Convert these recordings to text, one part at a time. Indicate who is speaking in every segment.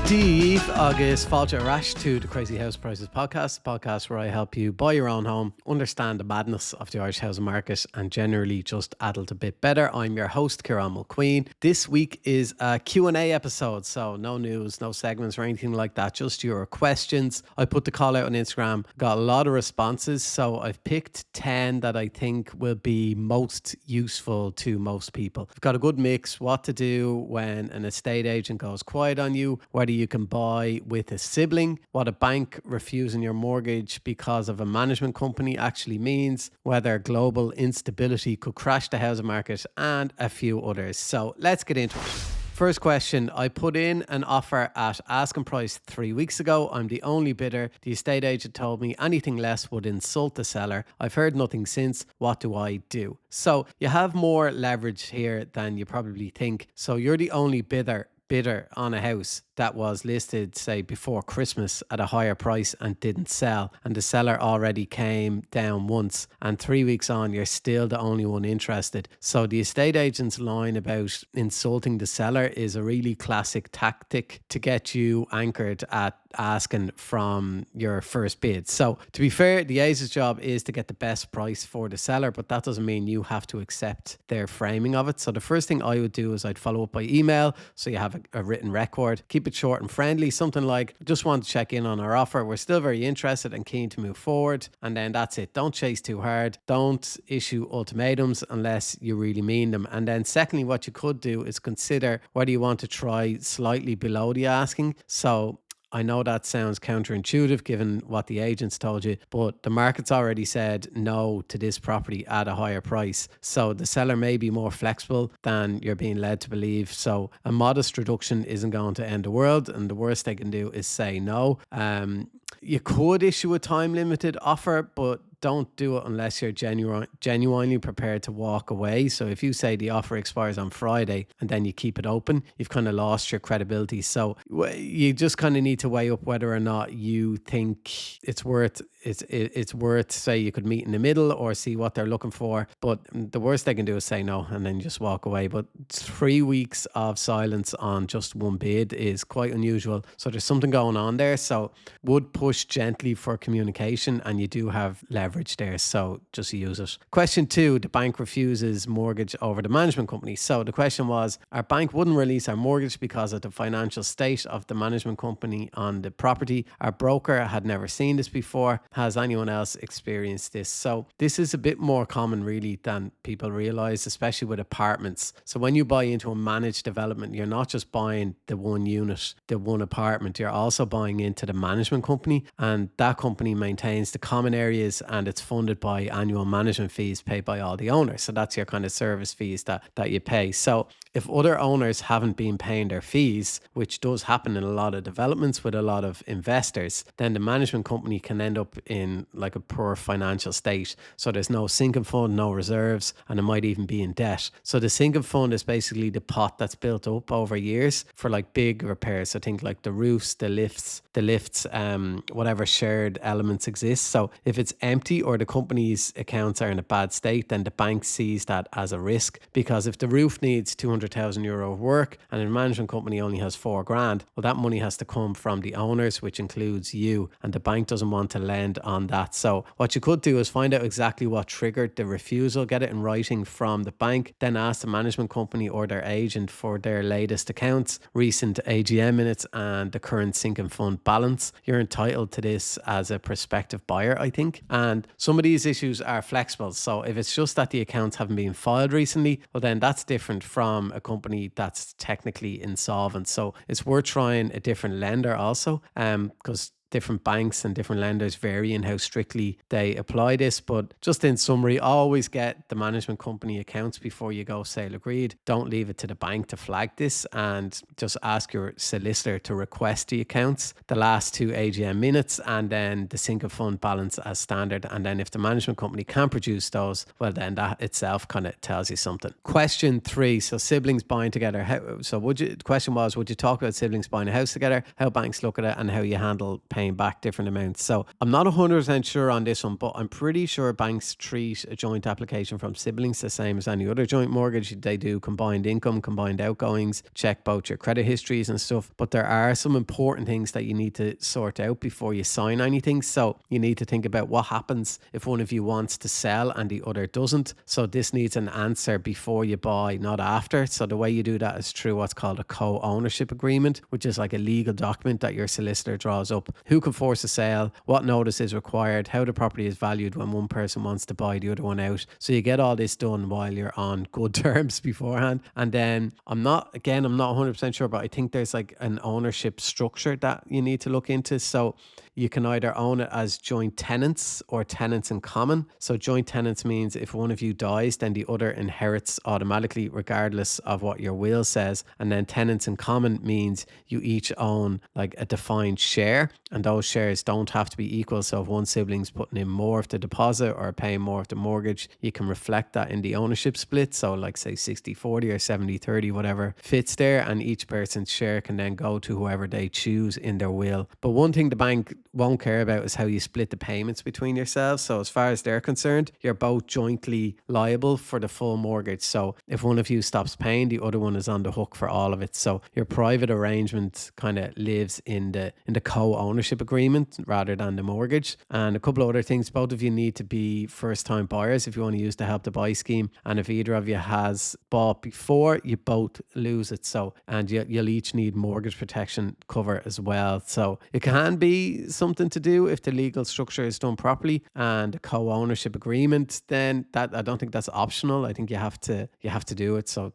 Speaker 1: Díomh agus fáilte arás to the Crazy House Prices podcast where I help you buy your own home, understand the madness of the Irish housing market and generally just adult a bit better. I'm your host, Ciarán Mulqueen. This week is a Q&A episode, so no news, no segments or anything like that, just your questions. I put the call out on Instagram, got a lot of responses, so I've picked 10 that I think will be most useful to most people. I've got a good mix, what to do when an estate agent goes quiet on you, whether you can buy with a sibling, what a bank refusing your mortgage because of a management company actually means, whether global instability could crash the housing market, and a few others. So let's get into it. First question, I put in an offer at asking price 3 weeks ago. I'm the only bidder. The estate agent told me anything less would insult the seller. I've heard nothing since. What do I do? So you have more leverage here than you probably think. So you're the only bidder on a house that was listed, say, before Christmas at a higher price and didn't sell, and the seller already came down once, and 3 weeks on you're still the only one interested. So the estate agent's line about insulting the seller is a really classic tactic to get you anchored at asking from your first bid. So to be fair, the agent's job is to get the best price for the seller, but that doesn't mean you have to accept their framing of it. So the first thing I would do is I'd follow up by email, so you have a written record. Keep it short and friendly, something like, just want to check in on our offer, we're still very interested and keen to move forward, and then that's it. Don't chase too hard, don't issue ultimatums unless you really mean them. And then secondly, what you could do is consider whether you want to try slightly below the asking. So I know that sounds counterintuitive given what the agents told you, but the market's already said no to this property at a higher price. So the seller may be more flexible than you're being led to believe. So a modest reduction isn't going to end the world, and the worst they can do is say no. You could issue a time limited offer, but don't do it unless you're genuinely prepared to walk away. So if you say the offer expires on Friday and then you keep it open, you've kind of lost your credibility. So you just kind of need to weigh up whether or not you think it's worth, say, you could meet in the middle or see what they're looking for. But the worst they can do is say no and then just walk away. But 3 weeks of silence on just one bid is quite unusual. So there's something going on there. So would push gently for communication, and you do have leverage there, so just use it. Question 2, the bank refuses mortgage over the management company. So the question was, our bank wouldn't release our mortgage because of the financial state of the management company on the property. Our broker had never seen this before. Has anyone else experienced this? So this is a bit more common really than people realize, especially with apartments. So when you buy into a managed development, you're not just buying the one unit, the one apartment, you're also buying into the management company, and that company maintains the common areas, and it's funded by annual management fees paid by all the owners. So that's your kind of service fees that you pay. So if other owners haven't been paying their fees, which does happen in a lot of developments with a lot of investors, then the management company can end up in like a poor financial state. So there's no sinking fund, no reserves, and it might even be in debt. So the sinking fund is basically the pot that's built up over years for like big repairs. So think like the roofs, the lifts, whatever shared elements exist. So if it's empty or the company's accounts are in a bad state, then the bank sees that as a risk, because if the roof needs 200,000 euro of work and the management company only has 4 grand, well, that money has to come from the owners, which includes you, and the bank doesn't want to lend on that. So what you could do is find out exactly what triggered the refusal, get it in writing from the bank, then ask the management company or their agent for their latest accounts, recent AGM minutes, and the current sinking fund balance. You're entitled to this as a prospective buyer, I think. And some of these issues are flexible. So if it's just that the accounts haven't been filed recently, well, then that's different from a company that's technically insolvent. So it's worth trying a different lender also, because different banks and different lenders vary in how strictly they apply this. But just in summary, always get the management company accounts before you go sale agreed. Don't leave it to the bank to flag this, and just ask your solicitor to request the accounts, the last 2 AGM minutes, and then the sinking fund balance as standard. And then if the management company can produce those, well, then that itself kind of tells you something. Question 3, so siblings buying together. The question was, would you talk about siblings buying a house together, how banks look at it, and how you handle paying back different amounts. So I'm not 100% sure on this one, but I'm pretty sure banks treat a joint application from siblings the same as any other joint mortgage. They do combined income, combined outgoings, check both your credit histories and stuff. But there are some important things that you need to sort out before you sign anything. So you need to think about what happens if one of you wants to sell and the other doesn't. So this needs an answer before you buy, not after. So the way you do that is through what's called a co-ownership agreement, which is like a legal document that your solicitor draws up. Who can force a sale, what notice is required, how the property is valued when one person wants to buy the other one out. So you get all this done while you're on good terms beforehand. And then I'm not 100% sure, but I think there's like an ownership structure that you need to look into. So you can either own it as joint tenants or tenants in common. So joint tenants means if one of you dies, then the other inherits automatically, regardless of what your will says. And then tenants in common means you each own like a defined share, and those shares don't have to be equal. So if one sibling's putting in more of the deposit or paying more of the mortgage, you can reflect that in the ownership split. So like say 60-40 or 70-30, whatever fits there, and each person's share can then go to whoever they choose in their will. But one thing the bank won't care about is how you split the payments between yourselves. So as far as they're concerned, you're both jointly liable for the full mortgage. So if one of you stops paying, the other one is on the hook for all of it. So your private arrangement kind of lives in the co-ownership agreement rather than the mortgage. And a couple of other things, both of you need to be first-time buyers if you want to use the Help to Buy scheme. And if either of you has bought before, you both lose it. So, and you'll each need mortgage protection cover as well. So it can be something to do if the legal structure is done properly, and a co-ownership agreement, then that I don't think that's optional. I think you have to do it. So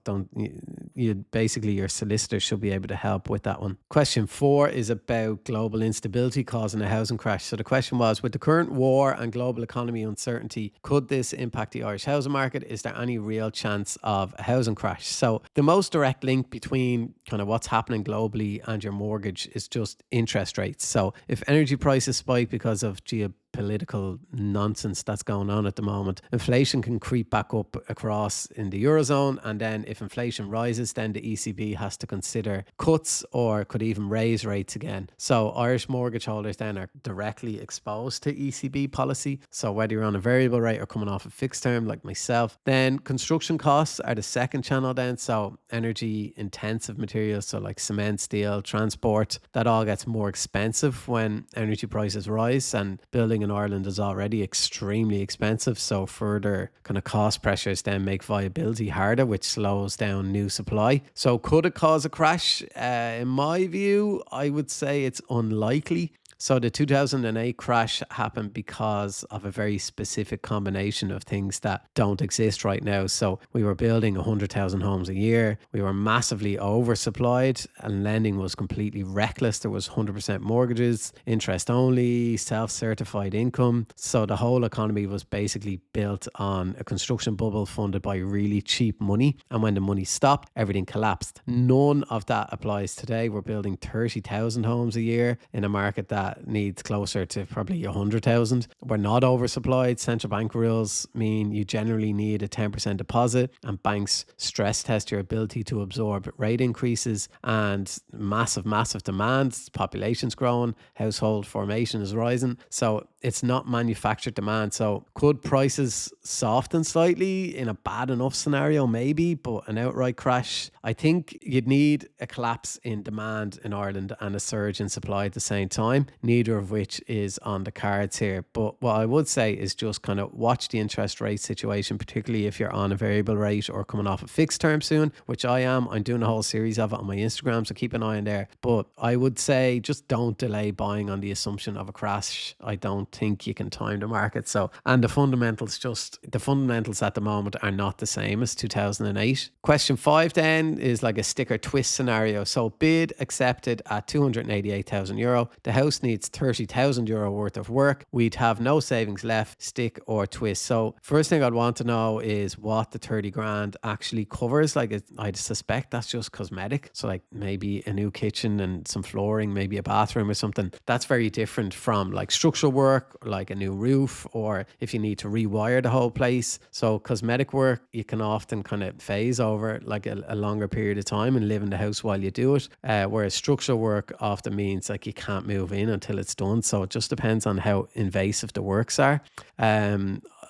Speaker 1: you basically, your solicitor should be able to help with that one. Question 4 is about global instability causing a housing crash. So the question was, with the current war and global economy uncertainty, could this impact the Irish housing market? Is there any real chance of a housing crash? So the most direct link between kind of what's happening globally and your mortgage is just interest rates. So if energy prices spike because of geopolitical nonsense that's going on at the moment, inflation can creep back up across in the Eurozone. And then if inflation rises, then the ECB has to consider cuts or could even raise rates again. So Irish mortgage holders then are directly exposed to ECB policy. So whether you're on a variable rate or coming off a fixed term like myself, then construction costs are the second channel then. So energy intensive materials, so like cement, steel, transport, that all gets more expensive when energy prices rise, and building in Ireland is already extremely expensive. So further kind of cost pressures then make viability harder, which slows down new supply. So could it cause a crash? In my view, I would say it's unlikely. So the 2008 crash happened because of a very specific combination of things that don't exist right now. So we were building 100,000 homes a year. We were massively oversupplied and lending was completely reckless. There was 100% mortgages, interest only, self-certified income. So the whole economy was basically built on a construction bubble funded by really cheap money. And when the money stopped, everything collapsed. None of that applies today. We're building 30,000 homes a year in a market that needs closer to probably 100,000. We're not oversupplied. Central bank rules mean you generally need a 10% deposit, and banks stress test your ability to absorb rate increases, and massive demand. Population's growing, household formation is rising. So it's not manufactured demand. So could prices soften slightly in a bad enough scenario? Maybe, but an outright crash, I think you'd need a collapse in demand in Ireland and a surge in supply at the same time, neither of which is on the cards here. But what I would say is just kind of watch the interest rate situation, particularly if you're on a variable rate or coming off a fixed term soon, which I am. I'm doing a whole series of it on my Instagram, so keep an eye on there. But I would say just don't delay buying on the assumption of a crash. I don't think you can time the market. So, and the fundamentals at the moment are not the same as 2008. Question 5 then is like a sticker twist scenario. So bid accepted at €288,000. The house needs €30,000 worth of work. We'd have no savings left, stick or twist. So first thing I'd want to know is what the 30 grand actually covers. Like I'd suspect that's just cosmetic. So like maybe a new kitchen and some flooring, maybe a bathroom or something. That's very different from like structural work, like a new roof, or if you need to rewire the whole place. So cosmetic work, you can often kind of phase over like a longer period of time and live in the house while you do it. Whereas structural work often means like you can't move in until it's done. So it just depends on how invasive the works are.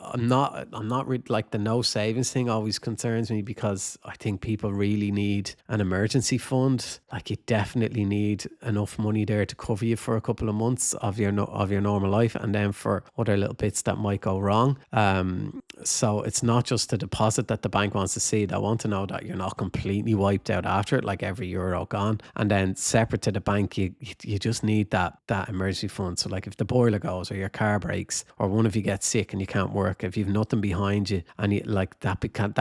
Speaker 1: I'm not really like the no savings thing always concerns me, because I think people really need an emergency fund. Like, you definitely need enough money there to cover you for a couple of months of your of your normal life, and then for other little bits that might go wrong. So it's not just the deposit that the bank wants to see. They want to know that you're not completely wiped out after it, like every euro gone. And then separate to the bank, you just need that emergency fund. So like if the boiler goes, or your car breaks, or one of you gets sick and you can't work, if you've nothing behind you, and you like that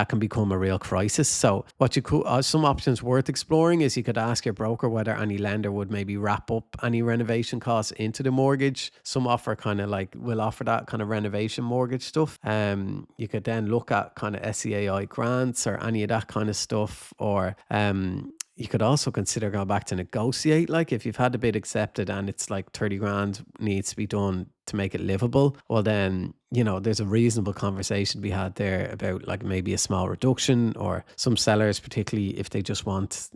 Speaker 1: can become a real crisis. So what you could some options worth exploring is you could ask your broker whether any lender would maybe wrap up any renovation costs into the mortgage. Some offer kind of like will offer that kind of renovation mortgage stuff. You could then look at kind of SEAI grants or any of that kind of stuff, or you could also consider going back to negotiate. Like if you've had the bid accepted and it's like 30 grand needs to be done to make it livable, well then, there's a reasonable conversation to be had there about like maybe a small reduction. Or some sellers, particularly if they just want,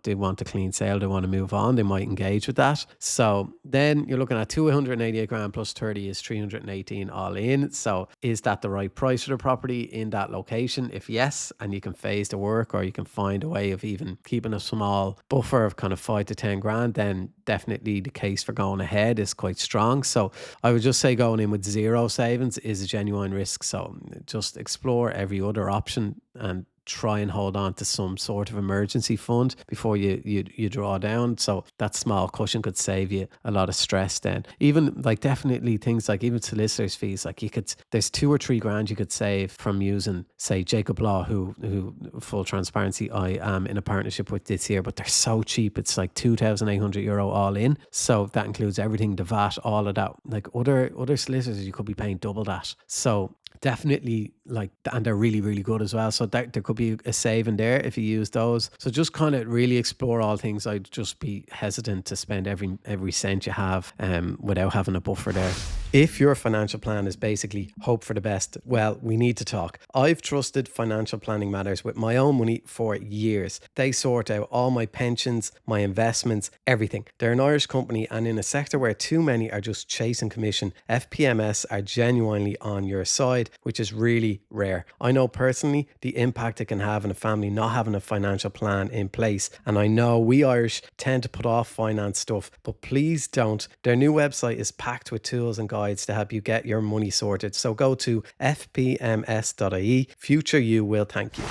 Speaker 1: they want a clean sale, they want to move on, they might engage with that. So then you're looking at 288 grand plus 30 is 318 all in. So is that the right price for the property in that location? If yes, and you can phase the work, or you can find a way of even keeping a small buffer of kind of 5 to 10 grand, then definitely the case for going ahead is quite strong. So I would just say going in with zero savings is a genuine risk. So just explore every other option and try and hold on to some sort of emergency fund before you draw down. So that small cushion could save you a lot of stress then. Even like definitely things like even solicitors fees, like there's 2 or 3 grand you could save from using, say, Jacob Law, who full transparency, I am in a partnership with this year, but they're so cheap. It's like €2,800 all in. So that includes everything, the VAT, all of that. Like other solicitors, you could be paying double that. So definitely like, and they're really, really good as well. So there could be a saving there if you use those. So just kind of really explore all things. I'd just be hesitant to spend every cent you have without having a buffer there. If your financial plan is basically hope for the best, well, we need to talk. I've trusted Financial Planning Matters with my own money for years. They sort out all my pensions, my investments, everything. They're an Irish company, and in a sector where too many are just chasing commission, FPMS are genuinely on your side, which is really rare. I know personally the impact it can have on a family not having a financial plan in place, and I know we Irish tend to put off finance stuff, but please don't. Their new website is packed with tools and guides to help you get your money sorted. So go to fpms.ie. Future you will thank you.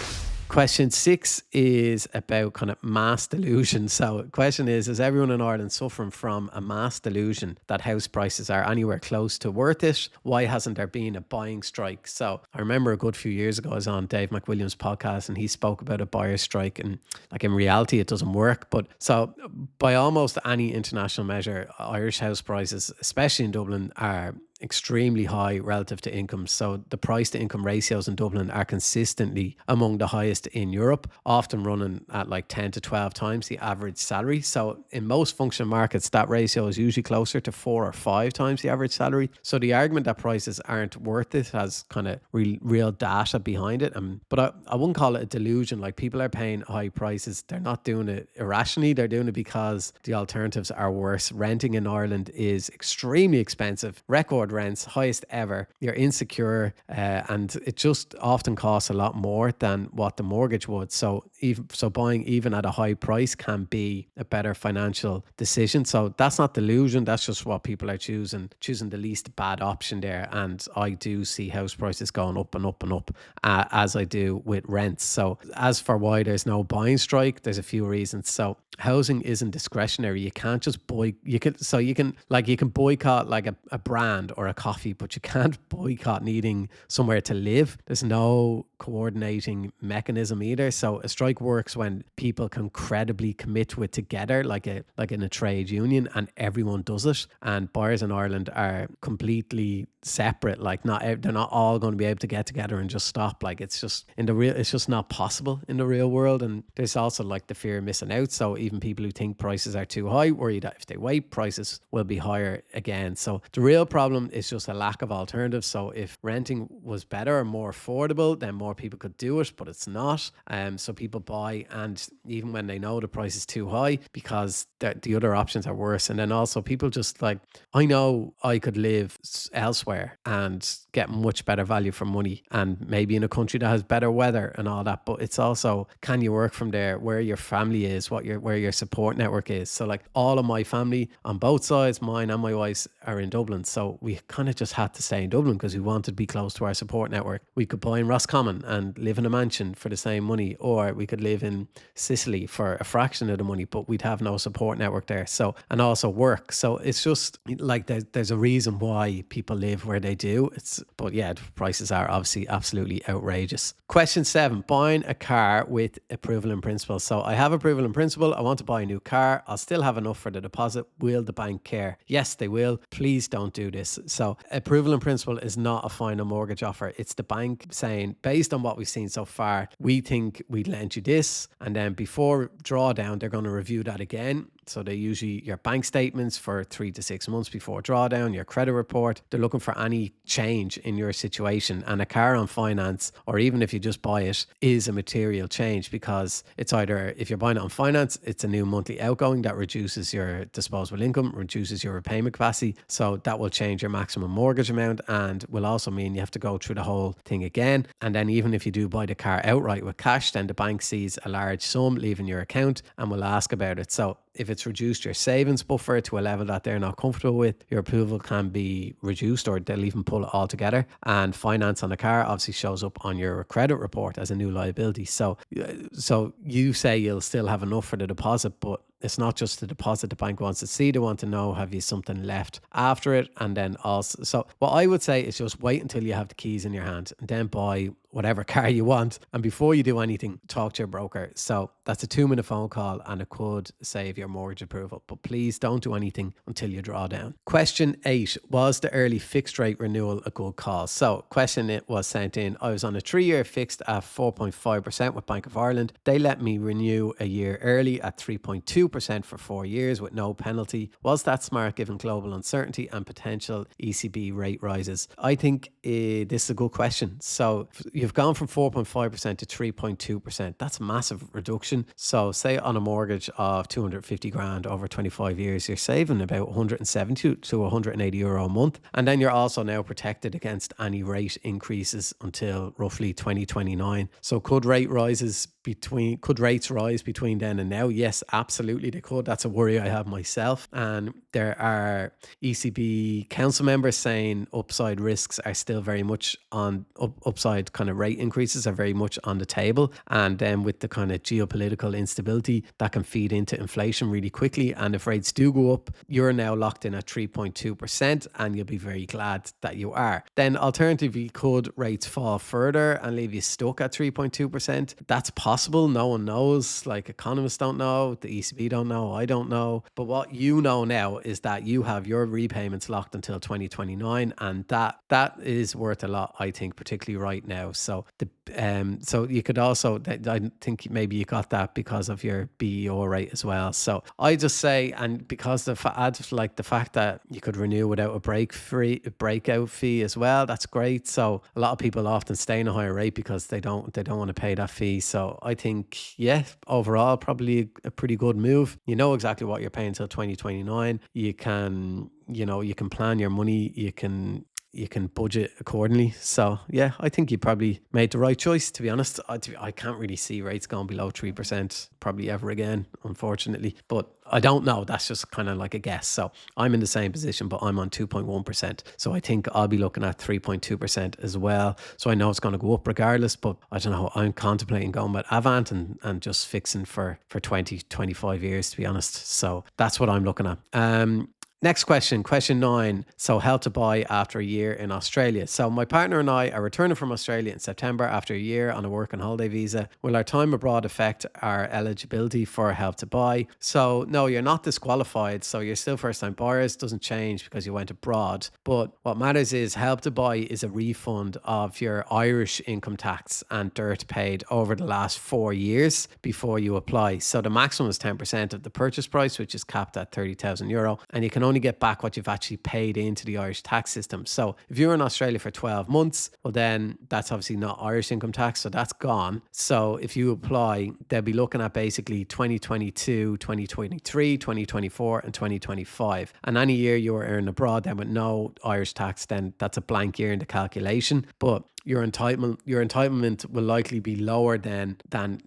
Speaker 1: Question 6 is about kind of mass delusion. So the question is everyone in Ireland suffering from a mass delusion that house prices are anywhere close to worth it? Why hasn't there been a buying strike? So I remember a good few years ago I was on Dave McWilliams' podcast and he spoke about a buyer strike, and like in reality it doesn't work. But so by almost any international measure, Irish house prices, especially in Dublin, are extremely high relative to income. So the price to income ratios in Dublin are consistently among the highest in Europe, often running at like 10 to 12 times the average salary. So in most functioning markets, that ratio is usually closer to 4 or 5 times the average salary. So the argument that prices aren't worth it has kind of real data behind it. But I wouldn't call it a delusion. Like, people are paying high prices. They're not doing it irrationally. They're doing it because the alternatives are worse. Renting in Ireland is extremely expensive. Record rents, highest ever. You're insecure, and it just often costs a lot more than what the mortgage would. So buying even at a high price can be a better financial decision. So that's not delusion. That's just what people are choosing the least bad option there. And I do see house prices going up and up and up, as I do with rents. So as for why there's no buying strike, there's a few reasons. So housing isn't discretionary. You can't just you can boycott like a brand or a coffee, but you can't boycott needing somewhere to live. There's no coordinating mechanism either. So a strike works when people can credibly commit to it together, like in a trade union, and everyone does it. And buyers in Ireland are completely separate. Like they're not all going to be able to get together and just stop. Like it's just not possible in the real world. And there's also like the fear of missing out. So even people who think prices are too high worry that if they wait, prices will be higher again. So the real problem is just a lack of alternatives. So if renting was better or more affordable, then more people could do it, but it's not. So people buy, and even when they know the price is too high, because the other options are worse. And then also people just like, I know I could live elsewhere and get much better value for money, and maybe in a country that has better weather and all that. But it's also, can you work from there, where your family is, where your support network is. So like all of my family on both sides, mine and my wife's, are in Dublin. So we kind of just had to stay in Dublin because we wanted to be close to our support network. We could buy in Roscommon and live in a mansion for the same money, or we could live in Sicily for a fraction of the money, but we'd have no support network there. So, and also work. So it's just like there's a reason why people live where they do. But yeah, the prices are obviously absolutely outrageous. Question 7, buying a car with approval in principle. So I have approval in principle. I want to buy a new car. I'll still have enough for the deposit. Will the bank care? Yes, they will. Please don't do this. So approval in principle is not a final mortgage offer. It's the bank saying, based on what we've seen so far, we think we'd lend you this. And then before drawdown, they're going to review that again. So they usually, your bank statements for 3 to 6 months before drawdown, your credit report, they're looking for any change in your situation. And a car on finance, or even if you just buy it, is a material change, because it's either, if you're buying it on finance, it's a new monthly outgoing that reduces your disposable income, reduces your repayment capacity. So that will change your maximum mortgage amount, and will also mean you have to go through the whole thing again. And then even if you do buy the car outright with cash, then the bank sees a large sum leaving your account and will ask about it. So if it's reduced your savings buffer to a level that they're not comfortable with, your approval can be reduced, or they'll even pull it all together. And finance on the car obviously shows up on your credit report as a new liability. So you say you'll still have enough for the deposit, but it's not just the deposit the bank wants to see. They want to know, have you something left after it? And then also, so what I would say is just wait until you have the keys in your hand and then buy whatever car you want. And before you do anything, talk to your broker. So that's a 2-minute phone call, and it could save your mortgage approval. But please don't do anything until you draw down. Question 8, was the early fixed rate renewal a good call? So question it was sent in. I was on a 3-year fixed at 4.5% with Bank of Ireland. They let me renew a year early at 3.2% for 4 years with no penalty. Was that smart given global uncertainty and potential ECB rate rises? I think this is a good question. So you've gone from 4.5% to 3.2%. That's a massive reduction. So say on a mortgage of 250 grand over 25 years, you're saving about 170 to 180 euro a month. And then you're also now protected against any rate increases until roughly 2029. So could rates rise between then and now? Yes, absolutely they could. That's a worry I have myself. And there are ECB council members saying upside risks are still very much on upside kind of rate increases are very much on the table. And then with the kind of geopolitical instability, that can feed into inflation really quickly. And if rates do go up, you're now locked in at 3.2%, and you'll be very glad that you are. Then alternatively, could rates fall further and leave you stuck at 3.2%? That's possible. No one knows. Like, economists don't know, the ECB don't know, I don't know. But what you know now is that you have your repayments locked until 2029, and that is worth a lot, I think, particularly right now. So so you could also, I think maybe you got that because of your BEO rate as well. So I just say, and because the fact that you could renew without a breakout fee as well, that's great. So a lot of people often stay in a higher rate because they don't want to pay that fee. So I think, yeah, overall probably a pretty good move. You know exactly what you're paying until 2029. You can plan your money. You can budget accordingly. So yeah, I think you probably made the right choice, to be honest. I can't really see rates going below 3% probably ever again, unfortunately. But I don't know. That's just kind of like a guess. So I'm in the same position, but I'm on 2.1%. So I think I'll be looking at 3.2% as well. So I know it's going to go up regardless, but I don't know. I'm contemplating going with Avant and just fixing for 20, 25 years, to be honest. So that's what I'm looking at. Next question, question 9. So, Help to Buy after a year in Australia. So, my partner and I are returning from Australia in September after a year on a work and holiday visa. Will our time abroad affect our eligibility for Help to Buy? So, no, you're not disqualified. So, you're still first time buyers. Doesn't change because you went abroad. But what matters is Help to Buy is a refund of your Irish income tax and dirt paid over the last 4 years before you apply. So, the maximum is 10% of the purchase price, which is capped at €30,000. And you can only get back what you've actually paid into the Irish tax system. So if you're in Australia for 12 months, well, then that's obviously not Irish income tax. So that's gone. So if you apply, they'll be looking at basically 2022, 2023, 2024 and 2025. And any year you're earning abroad then with no Irish tax, then that's a blank year in the calculation. But your entitlement will likely be lower than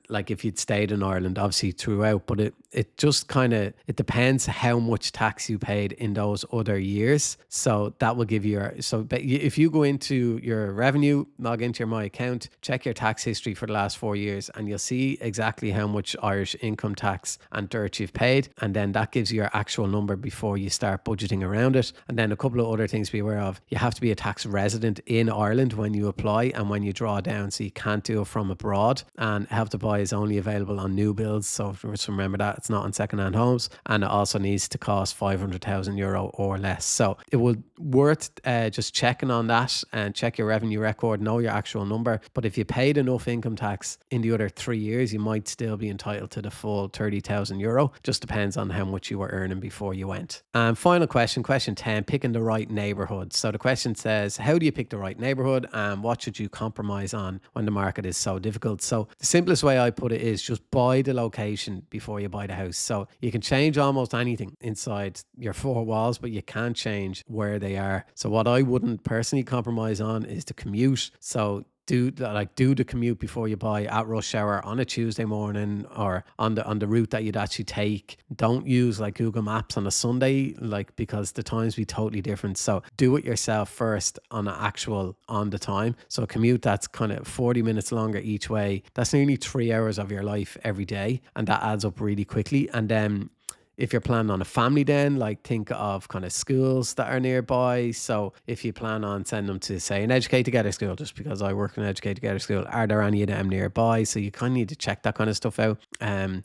Speaker 1: like if you'd stayed in Ireland, obviously throughout. But it just kind of, it depends how much tax you paid in those other years. So that will give you if you go into your revenue, log into your My Account, check your tax history for the last 4 years, and you'll see exactly how much Irish income tax and dirt you've paid. And then that gives you your actual number before you start budgeting around it. And then a couple of other things to be aware of. You have to be a tax resident in Ireland when you apply and when you draw down, so you can't do it from abroad. And Help to Buy is only available on new builds, so just remember that it's not on second-hand homes. And it also needs to cost €500,000 or less. So it will worth just checking on that and check your revenue record, know your actual number. But if you paid enough income tax in the other 3 years, you might still be entitled to the full €30,000. Just depends on how much you were earning before you went. And final question, question 10, picking the right neighborhood. So the question says, how do you pick the right neighborhood and what should you compromise on when the market is so difficult? So the simplest way I put it is just buy the location before you buy the house. So you can change almost anything inside your four walls, but you can't change where they are. So what I wouldn't personally compromise on is the commute. So do the commute before you buy at rush hour on a Tuesday morning or on the route that you'd actually take. Don't use like Google Maps on a Sunday, because the times be totally different. So do it yourself first on the time. So a commute that's kind of 40 minutes longer each way, that's nearly 3 hours of your life every day, and that adds up really quickly. And then if you're planning on a family, then think of kind of schools that are nearby. So if you plan on sending them to, say, an Educate Together school, just because I work in an Educate Together school, are there any of them nearby? So you kind of need to check that kind of stuff out.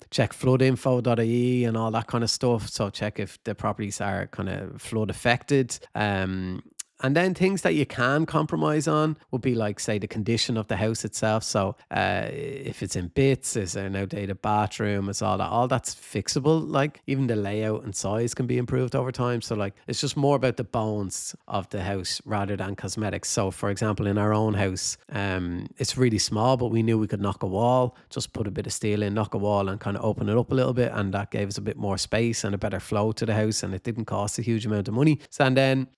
Speaker 1: Check floodinfo.ie and all that kind of stuff. So check if the properties are kind of flood affected. And then things that you can compromise on would be like, say, the condition of the house itself. So if it's in bits, is there an outdated bathroom, is all that's fixable. Like even the layout and size can be improved over time. So it's just more about the bones of the house rather than cosmetics. So for example, in our own house, it's really small, but we knew we could knock a wall, just put a bit of steel in, knock a wall and kind of open it up a little bit. And that gave us a bit more space and a better flow to the house. And it didn't cost a huge amount of money. So, and then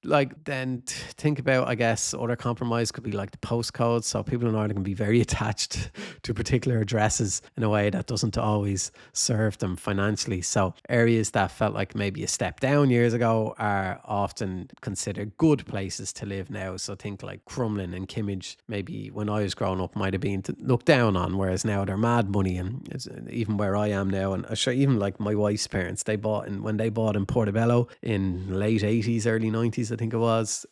Speaker 1: think about, I guess, other compromise could be like the postcodes. So people in Ireland can be very attached to particular addresses in a way that doesn't always serve them financially. So areas that felt like maybe a step down years ago are often considered good places to live now. So think like Crumlin and Kimmage, maybe when I was growing up might have been looked down on, whereas now they're mad money. And even where I am now, and sure, even like my wife's parents, when they bought in Portobello in late 80s, early 90s, I think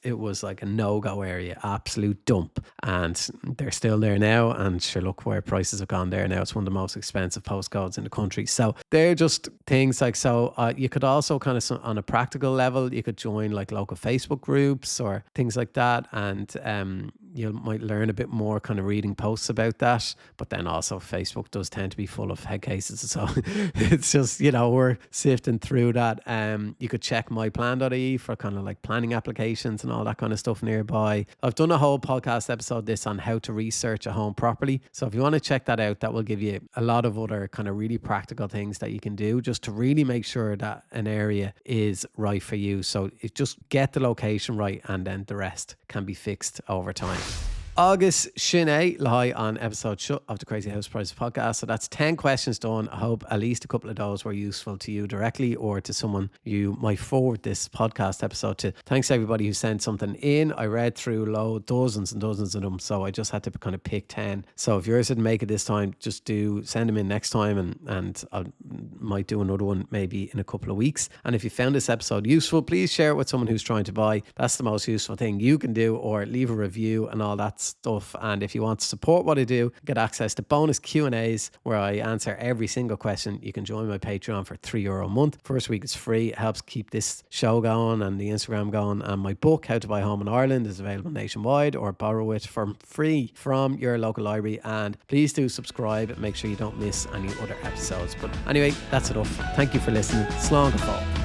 Speaker 1: it was like a no-go area, absolute dump. And they're still there now, and sure, look where prices have gone there now. It's one of the most expensive postcodes in the country. So they're just things you could also kind of, on a practical level, you could join like local Facebook groups or things like that, and you might learn a bit more kind of reading posts about that. But then also Facebook does tend to be full of head cases, so it's just, we're sifting through that. You could check myplan.ie for kind of like planning applications and all that kind of stuff nearby. I've done a whole podcast episode on how to research a home properly, so if you want to check that out, that will give you a lot of other kind of really practical things that you can do just to really make sure that an area is right for you. So just get the location right, and then the rest can be fixed over time. August Shine lie on episode shut of the Crazy House Prices podcast. So that's 10 questions done. I hope at least a couple of those were useful to you directly or to someone you might forward this podcast episode to. Thanks to everybody who sent something in. I read through dozens and dozens of them, so I just had to kind of pick 10. So if yours didn't make it this time, just do send them in next time, and I might do another one maybe in a couple of weeks. And if you found this episode useful, please share it with someone who's trying to buy. That's the most useful thing you can do, or leave a review and all that stuff. And if you want to support what I do, get access to bonus Q&As where I answer every single question. You can join my Patreon for €3 a month. First week is free. It helps keep this show going and the Instagram going. And my book, How to Buy a Home in Ireland, is available nationwide, or borrow it for free from your local library. And please do subscribe and make sure you don't miss any other episodes. But anyway, that's enough. Thank you for listening. Slán go fóill.